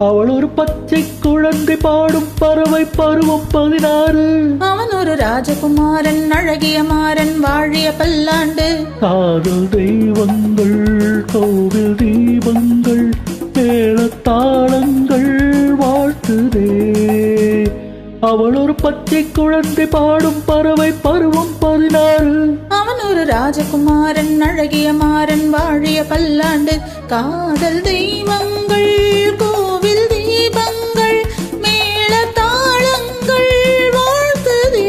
அவள் ஒரு பச்சை குழந்தை பாடும் பறவை பருவம் 16. அவன் ஒரு ராஜகுமாரன் அழகிய மாறன் வாழிய பல்லாண்டு. காதல் தெய்வங்கள் கோவில் தீபங்கள் மேளத்தாளங்கள் வாழ்த்துதே. அவள் ஒரு பச்சை குழந்தை பாடும் பறவை பருவம் 16. அவன் ஒரு ராஜகுமாரன் அழகிய மாறன் வாழிய பல்லாண்டு. காதல் தெய்வங்கள் கோவில் தீபங்கள் மேளதாளங்கள் வாழ்த்துதே.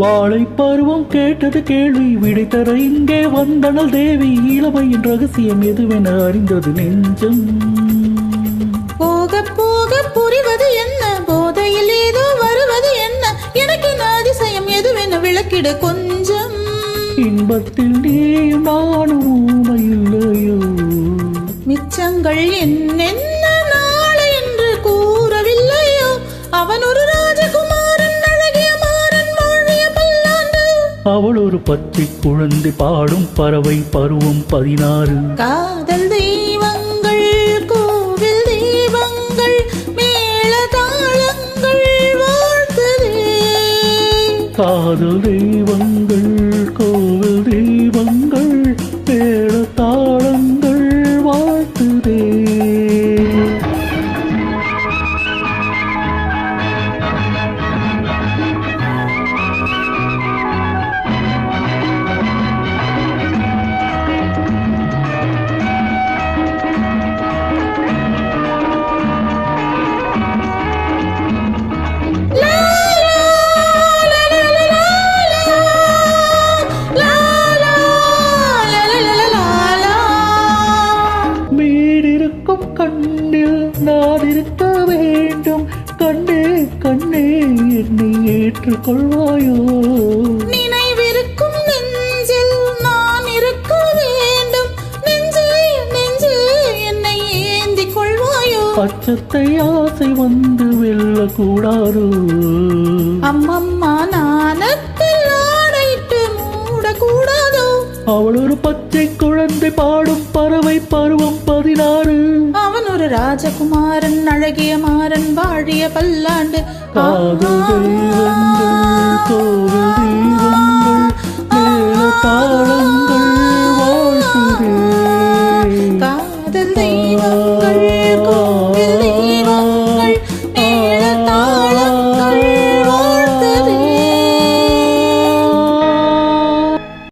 வாழை பருவம் கேட்டது கேள்வி விடை தர இங்கே வந்தனள் தேவி. இளமையின் ரகசியம் எதுவென அறிந்தது நெஞ்சம். போக போக புரிவது என்ன, போதையில் ஏதோ வருவது என்ன, எனக்கு அதிசயம் எதுவென விளக்கிட கொஞ்சம். இன்பத்தில் நீயும் நானும் ஊமையில்லையோ, மிச்சங்கள் என்னென்ன நாளை என்று கூறவில்லையோ. அவன் ஒரு ராஜகுமாரன் அழகிய மாறன் வாழிய பல்லாண்டு. அவள் ஒரு பச்சை குழந்தை பாடும் பறவை பருவம் 16. காதல் தெய்வங்கள் கோவில் தீபங்கள் மேளதாளங்கள் வாழ்த்துதே. காதல் தெய்வங்கள் கோவில் தீபங்கள் மேளதாளங்கள் வாழ்த்துதே. கண்ணில் நான் இருக்க வேண்டும், கண்ணே கண்ணே என்னை ஏற்றுக்கொள்வாயோ. நினைவிருக்கும் நெஞ்சில் நான் இருக்க வேண்டும், நெஞ்சே நெஞ்சே என்னை ஏந்தி கொள்வாயோ. அச்சத்தை ஆசை வந்து வெல்லக்கூடாதோ. அம்மம்மா நாணத்தில் ஆடையிட்டு மூடக்கூடாதோ. அவள் ஒரு பச்சை குழந்தை பாடும் பறவை பருவம் 16. அவன் ஒரு ராஜகுமாரன் அழகிய மாறன் வாழிய பல்லாண்டு. காதல் தெய்வங்கள் கோவில் தெய்வங்கள் மேளதாளங்கள்